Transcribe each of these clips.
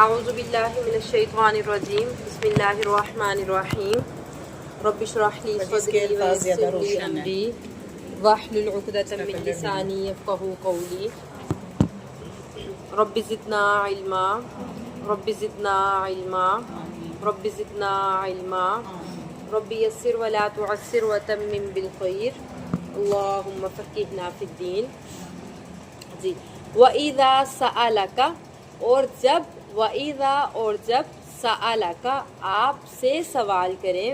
اعوذ باللہ من الشیطان الرجیم بسم اللہ الرحمن الرحیم رب اشرح لی صدری ویسر لی امری واحلل عقدۃ من لسانی یفقهوا قولی رب زدنا علما رب زدنا علما رب زدنا علما رب یسر ولا تعسر وتمم بالخیر اللہم فقہنا فی الدین. جی وَإِذَا سَأَلَكَ اور جب سَأَلَكَ آپ سے سوال کریں.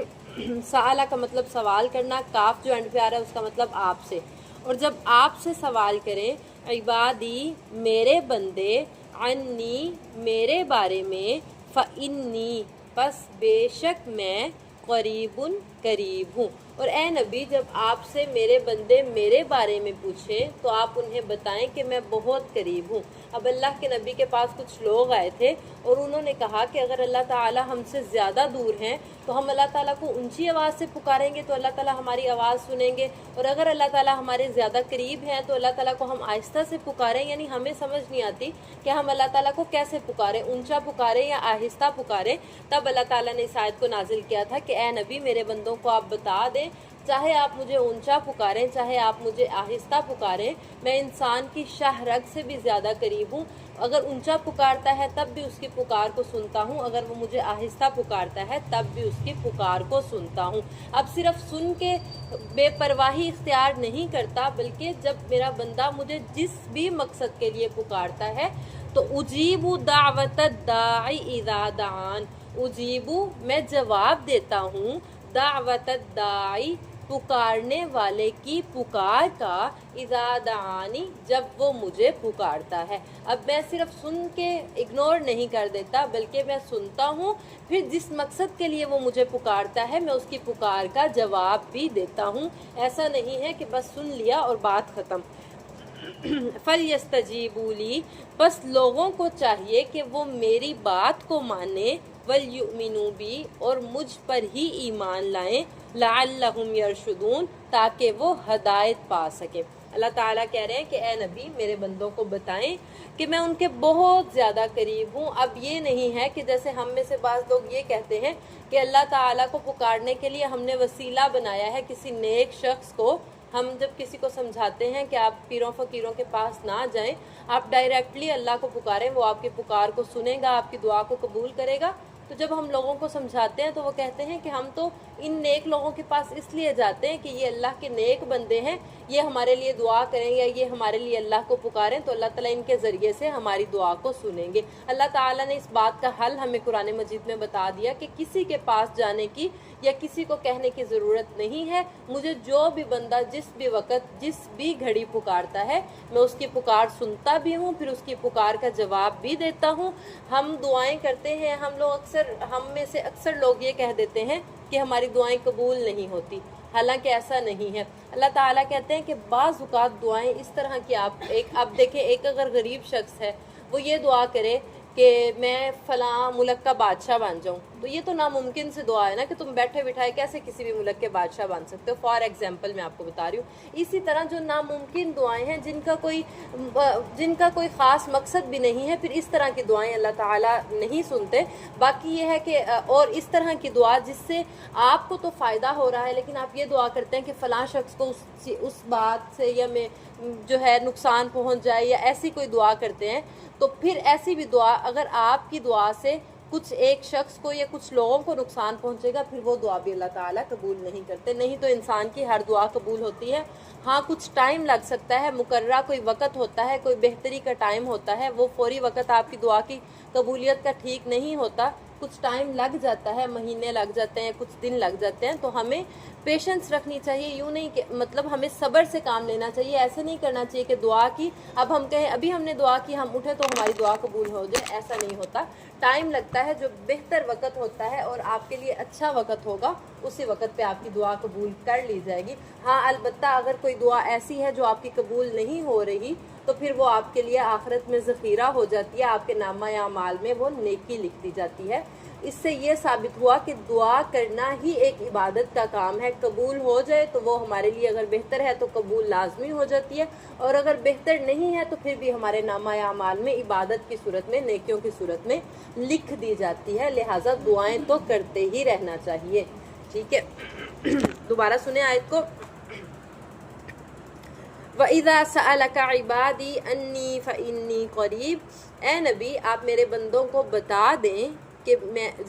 سَأَلَ کا مطلب سوال کرنا، کاف جو اینڈ پہ آ رہا ہے اس کا مطلب آپ سے. اور جب آپ سے سوال کریں عبادی میرے بندے، عنی میرے بارے میں، فَإِنِّي پس بے شک میں، قریب قریب ہوں. اور اے نبی جب آپ سے میرے بندے میرے بارے میں پوچھیں تو آپ انہیں بتائیں کہ میں بہت قریب ہوں. اب اللہ کے نبی کے پاس کچھ لوگ آئے تھے اور انہوں نے کہا کہ اگر اللہ تعالی ہم سے زیادہ دور ہیں تو ہم اللہ تعالیٰ کو اونچی آواز سے پکاریں گے تو اللہ تعالیٰ ہماری آواز سنیں گے، اور اگر اللہ تعالیٰ ہمارے زیادہ قریب ہیں تو اللہ تعالیٰ کو ہم آہستہ سے پکاریں. یعنی ہمیں سمجھ نہیں آتی کہ ہم اللہ تعالیٰ کو کیسے پکاریں، اونچا پکاریں یا آہستہ پکاریں. تب اللہ تعالیٰ نے اس آیت کو نازل کیا تھا کہ اے نبی میرے بندوں کو آپ بتا دیں، چاہے آپ مجھے اونچا پکاریں چاہے آپ مجھے آہستہ پکاریں، میں انسان کی شاہ رگ سے بھی زیادہ قریب ہوں. اگر اونچا پکارتا ہے تب بھی اس کی پکار کو سنتا ہوں، اگر وہ مجھے آہستہ پکارتا ہے تب بھی اس کی پکار کو سنتا ہوں. اب صرف سن کے بے پرواہی اختیار نہیں کرتا، بلکہ جب میرا بندہ مجھے جس بھی مقصد کے لیے پکارتا ہے تو اجیب دعوت الداعی اذا دعان، اجیب میں جواب دیتا ہوں، دعوت الداعی پکارنے والے کی پکار کا، اذا دعانی جب وہ مجھے پکارتا ہے. اب میں صرف سن کے اگنور نہیں کر دیتا بلکہ میں سنتا ہوں، پھر جس مقصد کے لیے وہ مجھے پکارتا ہے میں اس کی پکار کا جواب بھی دیتا ہوں. ایسا نہیں ہے کہ بس سن لیا اور بات ختم. فَلْيَسْتَجِيبُوا لِي بس لوگوں کو چاہیے کہ وہ میری بات کو مانیں، وَلْيُؤْمِنُوا بِي اور مجھ پر ہی ایمان لائیں، لَعَلَّهُمْ يَرْشُدُونَ تاکہ وہ ہدایت پا سکیں. اللہ تعالیٰ کہہ رہے ہیں کہ اے نبی میرے بندوں کو بتائیں کہ میں ان کے بہت زیادہ قریب ہوں. اب یہ نہیں ہے کہ جیسے ہم میں سے بعض لوگ یہ کہتے ہیں کہ اللہ تعالیٰ کو پکارنے کے لیے ہم نے وسیلہ بنایا ہے کسی نیک شخص کو. ہم جب کسی کو سمجھاتے ہیں کہ آپ پیروں فقیروں کے پاس نہ جائیں، آپ ڈائریکٹلی اللہ کو پکاریں، وہ آپ کی پکار کو سنے گا، آپ کی دعا کو قبول کرے گا. تو جب ہم لوگوں کو سمجھاتے ہیں تو وہ کہتے ہیں کہ ہم تو ان نیک لوگوں کے پاس اس لیے جاتے ہیں کہ یہ اللہ کے نیک بندے ہیں، یہ ہمارے لیے دعا کریں یا یہ ہمارے لیے اللہ کو پکاریں تو اللہ تعالیٰ ان کے ذریعے سے ہماری دعا کو سنیں گے. اللہ تعالیٰ نے اس بات کا حل ہمیں قرآن مجید میں بتا دیا کہ کسی کے پاس جانے کی یا کسی کو کہنے کی ضرورت نہیں ہے. مجھے جو بھی بندہ جس بھی وقت جس بھی گھڑی پکارتا ہے میں اس کی پکار سنتا بھی ہوں، پھر اس کی پکار کا جواب بھی دیتا ہوں. ہم دعائیں کرتے ہیں، ہم میں سے اکثر لوگ یہ کہہ دیتے ہیں کہ ہماری دعائیں قبول نہیں ہوتی، حالانکہ ایسا نہیں ہے. اللہ تعالیٰ کہتے ہیں کہ بعض اوقات دعائیں اس طرح کی اب دیکھیں ایک اگر غریب شخص ہے وہ یہ دعا کرے کہ میں فلاں ملک کا بادشاہ بن جاؤں، تو یہ تو ناممکن سے دعا ہے نا کہ تم بیٹھے بٹھائے کیسے کسی بھی ملک کے بادشاہ بن سکتے ہو. فار ایگزامپل میں آپ کو بتا رہی ہوں. اسی طرح جو ناممکن دعائیں ہیں جن کا کوئی خاص مقصد بھی نہیں ہے، پھر اس طرح کی دعائیں اللہ تعالیٰ نہیں سنتے. باقی یہ ہے کہ اور اس طرح کی دعا جس سے آپ کو تو فائدہ ہو رہا ہے لیکن آپ یہ دعا کرتے ہیں کہ فلاں شخص کو اس بات سے یا میں جو ہے نقصان پہنچ جائے یا ایسی کوئی دعا کرتے ہیں، تو پھر ایسی بھی دعا اگر آپ کی دعا سے کچھ ایک شخص کو یا کچھ لوگوں کو نقصان پہنچے گا پھر وہ دعا بھی اللہ تعالیٰ قبول نہیں کرتے. نہیں تو انسان کی ہر دعا قبول ہوتی ہے. ہاں کچھ ٹائم لگ سکتا ہے، مقررہ کوئی وقت ہوتا ہے، کوئی بہتری کا ٹائم ہوتا ہے، وہ فوری وقت آپ کی دعا کی قبولیت کا ٹھیک نہیں ہوتا، کچھ ٹائم لگ جاتا ہے، مہینے لگ جاتے ہیں، کچھ دن لگ جاتے ہیں. تو ہمیں پیشنس رکھنی چاہیے. یوں نہیں کہ مطلب ہمیں صبر سے کام لینا چاہیے. ایسے نہیں کرنا چاہیے کہ دعا کی اب ہم کہیں ابھی ہم نے دعا کی ہم اٹھے تو ہماری دعا قبول ہو جائے. ایسا نہیں ہوتا، ٹائم لگتا ہے. جو بہتر وقت ہوتا ہے اور آپ کے لیے اچھا وقت ہوگا اسی وقت پہ آپ کی دعا قبول کر لی جائے گی. ہاں البتہ اگر کوئی دعا ایسی ہے جو آپ کی قبول نہیں ہو رہی تو پھر وہ آپ کے لیے آخرت میں ذخیرہ ہو جاتی ہے، آپ کے نامہ اعمال میں وہ نیکی لکھ دی جاتی ہے۔ اس سے یہ ثابت ہوا کہ دعا کرنا ہی ایک عبادت کا کام ہے، قبول ہو جائے تو وہ ہمارے لیے اگر بہتر ہے تو قبول لازمی ہو جاتی ہے، اور اگر بہتر نہیں ہے تو پھر بھی ہمارے نامہ اعمال میں عبادت کی صورت میں، نیکیوں کی صورت میں لکھ دی جاتی ہے، لہٰذا دعائیں تو کرتے ہی رہنا چاہیے۔ ٹھیک ہے، دوبارہ سنیں آیت کو۔ وَإِذَا سَأَلَكَ عِبَادِي أَنِّي فَإِنِّي قَرِيب، اے نبی آپ میرے بندوں کو بتا دیں کہ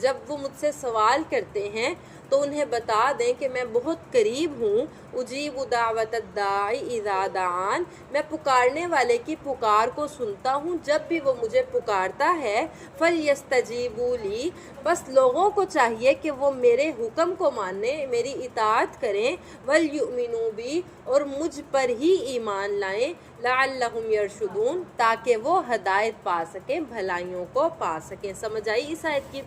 جب وہ مجھ سے سوال کرتے ہیں تو انہیں بتا دیں کہ میں بہت قریب ہوں، اجیب دعوت الداعی اذا دعان، میں پکارنے والے کی پکار کو سنتا ہوں جب بھی وہ مجھے پکارتا ہے، فَلْيَسْتَجِيبُوا لِي، بس لوگوں کو چاہیے کہ وہ میرے حکم کو مانیں، میری اطاعت کریں، وَلْيُؤْمِنُوا بِي، اور مجھ پر ہی ایمان لائیں، لَعَلَّهُمْ يَرْشُدُونَ، تاکہ وہ ہدایت پا سکیں، بھلائیوں کو پا سکیں۔ سمجھ آئی اس آیت کی؟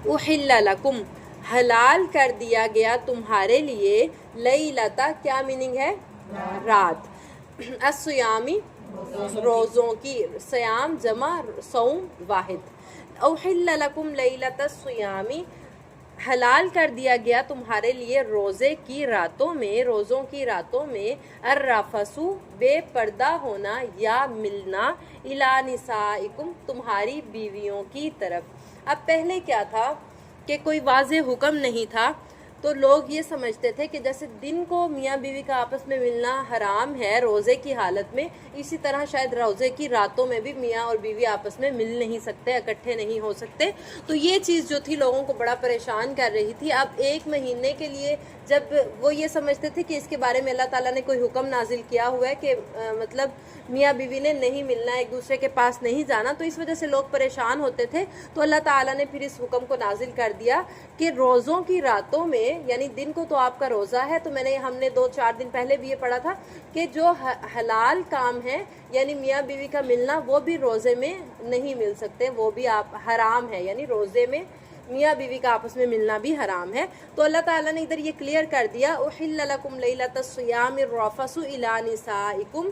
اُحِلَّ لَكُمْ، حلال کر دیا گیا تمہارے لیے، لیلتا کیا میننگ ہے؟ رات، الصیامی روزوں کی، سیام جمع صوم واحد، اُحِلَّ لَكُمْ لیلۃ الصیامی، حلال کر دیا گیا تمہارے لیے روزے کی راتوں میں، روزوں کی راتوں میں، الرفث بے پردہ ہونا یا ملنا، الی نسائکم تمہاری بیویوں کی طرف۔ اب پہلے کیا تھا کہ کوئی واضح حکم نہیں تھا، تو لوگ یہ سمجھتے تھے کہ جیسے دن کو میاں بیوی کا آپس میں ملنا حرام ہے روزے کی حالت میں، اسی طرح شاید روزے کی راتوں میں بھی میاں اور بیوی آپس میں مل نہیں سکتے، اکٹھے نہیں ہو سکتے۔ تو یہ چیز جو تھی لوگوں کو بڑا پریشان کر رہی تھی۔ اب ایک مہینے کے لیے جب وہ یہ سمجھتے تھے کہ اس کے بارے میں اللہ تعالیٰ نے کوئی حکم نازل کیا ہوا ہے کہ مطلب میاں بیوی نے نہیں ملنا، ایک دوسرے کے پاس نہیں جانا، تو اس وجہ سے لوگ پریشان ہوتے تھے، تو اللہ تعالیٰ نے پھر اس حکم کو نازل کر دیا کہ روزوں کی راتوں میں، یعنی دن کو تو آپ کا روزہ ہے، تو ہم نے 2-4 دن پہلے بھی یہ پڑھا تھا کہ جو حلال کام ہے یعنی میاں بیوی کا ملنا، وہ بھی روزے میں نہیں مل سکتے، وہ بھی آپ حرام ہے، یعنی روزے میں میاں بیوی کا آپس میں ملنا بھی حرام ہے۔ تو اللہ تعالیٰ نے ادھر یہ کلیئر کر دیا، احل لکم لیلۃ الصیام الرفث الی نسائکم،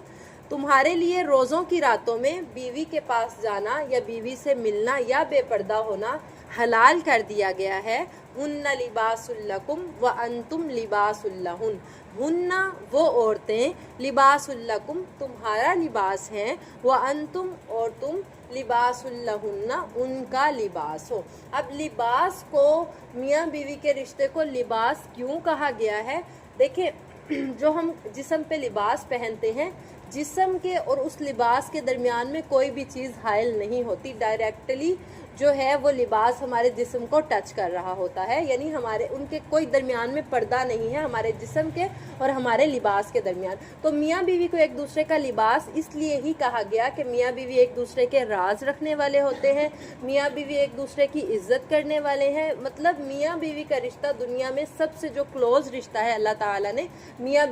تمہارے لیے روزوں کی راتوں میں بیوی کے پاس جانا یا بیوی سے ملنا یا بے پردہ ہونا حلال کر دیا گیا ہے۔ ہن لباس لکم وانتم لباس لہن، ہن وہ عورتیں، لباس لکم تمہارا لباس ہیں، وانتم اور تم لباس لہن ان کا لباس ہو۔ اب لباس کو، میاں بیوی کے رشتے کو لباس کیوں کہا گیا ہے؟ دیکھیں، جو ہم جسم پہ لباس پہنتے ہیں، جسم کے اور اس لباس کے درمیان میں کوئی بھی چیز حائل نہیں ہوتی، ڈائریکٹلی جو ہے وہ لباس ہمارے جسم کو ٹچ کر رہا ہوتا ہے، یعنی ہمارے ان کے کوئی درمیان میں پردہ نہیں ہے ہمارے جسم کے اور ہمارے لباس کے درمیان۔ تو میاں بیوی کو ایک دوسرے کا لباس اس لیے ہی کہا گیا کہ میاں بیوی ایک دوسرے کے راز رکھنے والے ہوتے ہیں، میاں بیوی ایک دوسرے کی عزت کرنے والے ہیں، مطلب میاں بیوی کا رشتہ دنیا میں سب سے جو کلوز رشتہ ہے اللہ تعالیٰ نے میاں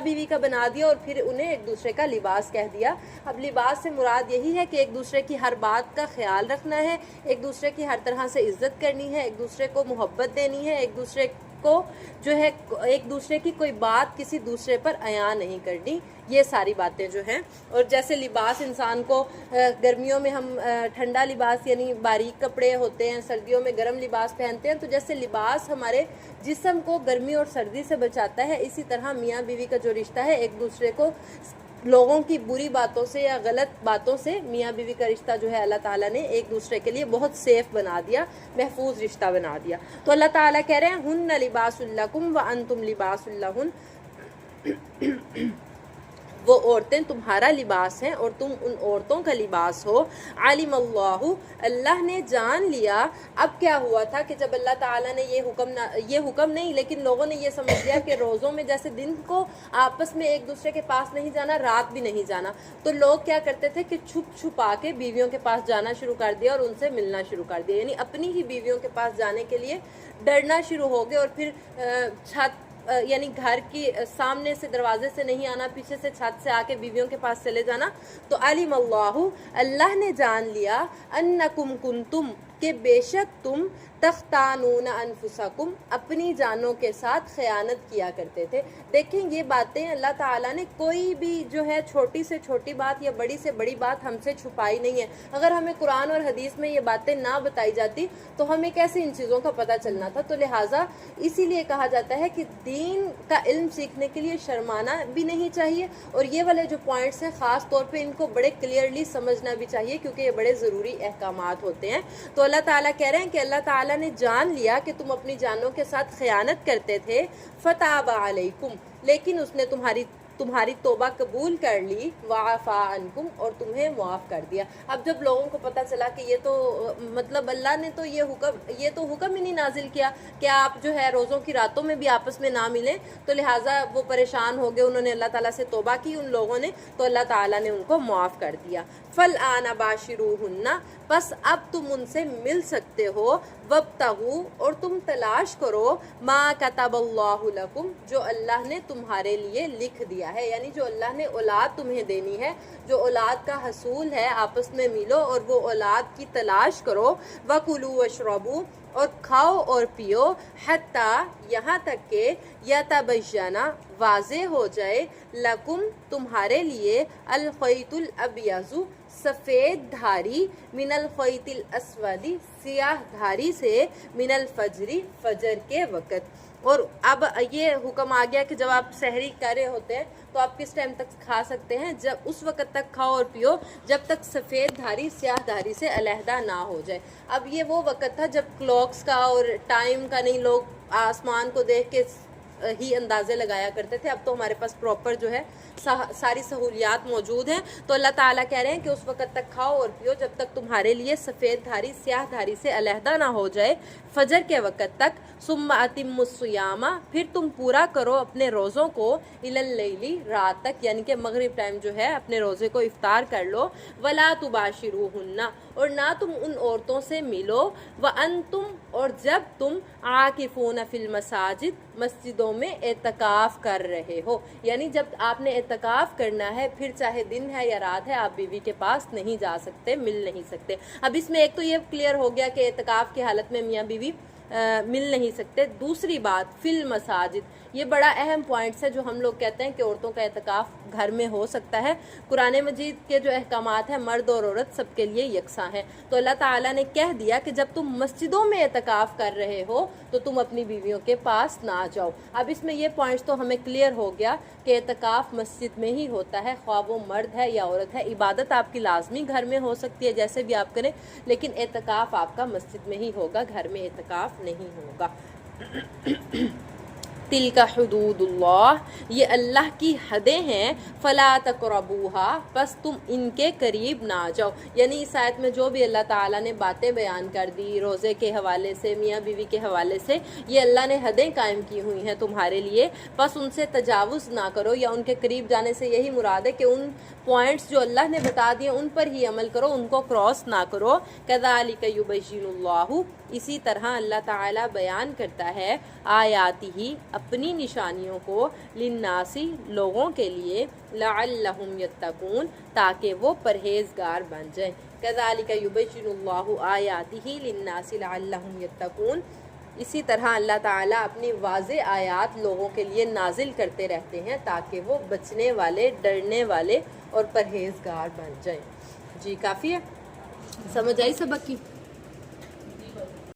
بیوی کا بنا دیا اور پھر انہیں ایک دوسرے کا لباس کہہ دیا۔ اب لباس سے مراد یہی ہے کہ ایک دوسرے کی ہر بات کا خیال رکھنا ہے، ایک دوسرے کی ہر طرح سے عزت کرنی ہے، ایک دوسرے کو محبت دینی ہے، ایک دوسرے کو جو ہے ایک دوسرے کی کوئی بات کسی دوسرے پر عیاں نہیں کرنی، یہ ساری باتیں جو ہیں۔ اور جیسے لباس انسان کو گرمیوں میں ہم ٹھنڈا لباس یعنی باریک کپڑے ہوتے ہیں، سردیوں میں گرم لباس پہنتے ہیں، تو جیسے لباس ہمارے جسم کو گرمی اور سردی سے بچاتا ہے، اسی طرح میاں بیوی کا جو رشتہ ہے ایک دوسرے کو لوگوں کی بری باتوں سے یا غلط باتوں سے، میاں بیوی کا رشتہ جو ہے اللہ تعالیٰ نے ایک دوسرے کے لیے بہت سیف بنا دیا، محفوظ رشتہ بنا دیا۔ تو اللہ تعالیٰ کہہ رہے ہیں ہن لباس لکم وانتم لباس لہن، وہ عورتیں تمہارا لباس ہیں اور تم ان عورتوں کا لباس ہو۔ علم اللہ، اللہ نے جان لیا۔ اب کیا ہوا تھا کہ جب اللہ تعالیٰ نے یہ حکم نہیں، لیکن لوگوں نے یہ سمجھ لیا کہ روزوں میں جیسے دن کو آپس میں ایک دوسرے کے پاس نہیں جانا، رات بھی نہیں جانا، تو لوگ کیا کرتے تھے کہ چھپا کے بیویوں کے پاس جانا شروع کر دیا اور ان سے ملنا شروع کر دیا، یعنی اپنی ہی بیویوں کے پاس جانے کے لیے ڈرنا شروع ہو گئے، اور پھر چھت یعنی گھر کی سامنے سے دروازے سے نہیں آنا، پیچھے سے چھت سے آ کے بیویوں کے پاس چلے جانا۔ تو علم اللہ، اللہ نے جان لیا، انکم کنتم، کہ بے شک تم تختانون انفسکم اپنی جانوں کے ساتھ خیانت کیا کرتے تھے۔ دیکھیں یہ باتیں اللہ تعالیٰ نے کوئی بھی جو ہے چھوٹی سے چھوٹی بات یا بڑی سے بڑی بات ہم سے چھپائی نہیں ہے۔ اگر ہمیں قرآن اور حدیث میں یہ باتیں نہ بتائی جاتی تو ہمیں کیسے ان چیزوں کا پتہ چلنا تھا؟ تو لہٰذا اسی لیے کہا جاتا ہے کہ دین کا علم سیکھنے کے لیے شرمانا بھی نہیں چاہیے، اور یہ والے جو پوائنٹس ہیں خاص طور پہ ان کو بڑے کلیئرلی سمجھنا بھی چاہیے، کیونکہ یہ بڑے ضروری احکامات ہوتے ہیں۔ تو اللہ تعالیٰ کہہ رہے ہیں کہ اللہ تعالیٰ نے جان لیا کہ تم اپنی جانوں کے ساتھ خیانت کرتے تھے، فتاب علیکم، لیکن اس نے تمہاری توبہ قبول کر لی، وعفا عنکم، اور تمہیں معاف کر دیا۔ اب جب لوگوں کو پتہ چلا کہ یہ تو مطلب اللہ نے تو یہ حکم ہی نہیں نازل کیا کہ آپ جو ہے روزوں کی راتوں میں بھی آپس میں نہ ملیں، تو لہٰذا وہ پریشان ہو گئے، انہوں نے اللہ تعالیٰ سے توبہ کی ان لوگوں نے، تو اللہ تعالیٰ نے ان کو معاف کر دیا۔ فالآن باشروہن، بس اب تم ان سے مل سکتے ہو، وابتغوا، اور تم تلاش کرو، ما کتب اللہ لکم، جو اللہ نے تمہارے لیے لکھ دیا ہے، یعنی جو اللہ نے اولاد تمہیں دینی ہے، جو اولاد کا حصول ہے، آپس میں ملو اور وہ اولاد کی تلاش کرو، وکلوا واشربوا، اور کھاؤ اور پیو، حتیٰ یہاں تک کہ یتبین، واضح ہو جائے، لکم، تمہارے لیے، الخیط الابیض، سفید دھاری، من الخیط الاسود، سیاہ دھاری سے، من الفجر، فجر کے وقت۔ اور اب یہ حکم آ گیا کہ جب آپ سحری کر رہے ہوتے ہیں تو آپ کس ٹائم تک کھا سکتے ہیں؟ جب اس وقت تک کھاؤ اور پیو جب تک سفید دھاری سیاہ دھاری سے علیحدہ نہ ہو جائے۔ اب یہ وہ وقت تھا جب کلاکس کا اور ٹائم کا نہیں، لوگ آسمان کو دیکھ کے ہی اندازے لگایا کرتے تھے۔ اب تو ہمارے پاس پراپر جو ہے ساری سہولیات موجود ہیں، تو اللہ تعالیٰ کہہ رہے ہیں کہ اس وقت تک کھاؤ اور پیو جب تک تمہارے لیے سفید دھاری سیاہ دھاری سے علیحدہ نہ ہو جائے، فجر کے وقت تک۔ ثم اتموا الصیام، پھر تم پورا کرو اپنے روزوں کو، الی اللیل، رات تک، یعنی کہ مغرب ٹائم جو ہے اپنے روزے کو افطار کر لو۔ ولا تباشروہن، اور نہ تم ان عورتوں سے ملو، وانتم، اور جب تم عاکفون فی المساجد، مسجدوں میں اعتکاف کر رہے ہو، یعنی جب آپ نے اعتکاف کرنا ہے، پھر چاہے دن ہے یا رات ہے، آپ بیوی کے پاس نہیں جا سکتے، مل نہیں سکتے۔ اب اس میں ایک تو یہ کلیئر ہو گیا کہ اعتکاف کی حالت میں میاں بیوی مل نہیں سکتے۔ دوسری بات، فی المساجد، یہ بڑا اہم پوائنٹس ہے جو ہم لوگ کہتے ہیں کہ عورتوں کا اعتکاف گھر میں ہو سکتا ہے۔ قرآن مجید کے جو احکامات ہیں مرد اور عورت سب کے لیے یکساں ہیں، تو اللہ تعالیٰ نے کہہ دیا کہ جب تم مسجدوں میں اعتکاف کر رہے ہو تو تم اپنی بیویوں کے پاس نہ جاؤ۔ اب اس میں یہ پوائنٹس تو ہمیں کلیئر ہو گیا کہ اعتکاف مسجد میں ہی ہوتا ہے، خواہ وہ مرد ہے یا عورت ہے۔ عبادت آپ کی لازمی گھر میں ہو سکتی ہے جیسے بھی آپ کریں، لیکن اعتکاف آپ کا مسجد میں ہی ہوگا، گھر میں اعتکاف نہیں ہوگا۔ تلک حدود اللہ، یہ اللہ کی حدیں ہیں، فلا تقربوها، پس تم ان کے قریب نہ جاؤ۔ یعنی اس آیت میں جو بھی اللہ تعالیٰ نے باتیں بیان کر دی روزے کے حوالے سے، میاں بیوی کے حوالے سے، یہ اللہ نے حدیں قائم کی ہوئی ہیں تمہارے لیے، بس ان سے تجاوز نہ کرو، یا ان کے قریب جانے سے یہی مراد ہے کہ ان پوائنٹس جو اللہ نے بتا دیے ان پر ہی عمل کرو، ان کو کراس نہ کرو۔ کذالک یبین اللہ، اسی طرح اللہ تعالیٰ بیان کرتا ہے آیاتہ، اپنی نشانیوں کو، للناسی، لوگوں کے لیے، لعلہم یتقون، تاکہ وہ پرہیزگار بن جائیں۔ کذالک یبین اللہ آیاتہ للناس لعلہم یتقون، اسی طرح اللہ تعالیٰ اپنی واضح آیات لوگوں کے لیے نازل کرتے رہتے ہیں تاکہ وہ بچنے والے، ڈرنے والے اور پرہیزگار بن جائیں۔ جی کافی ہے، سمجھ آئی سبق کی؟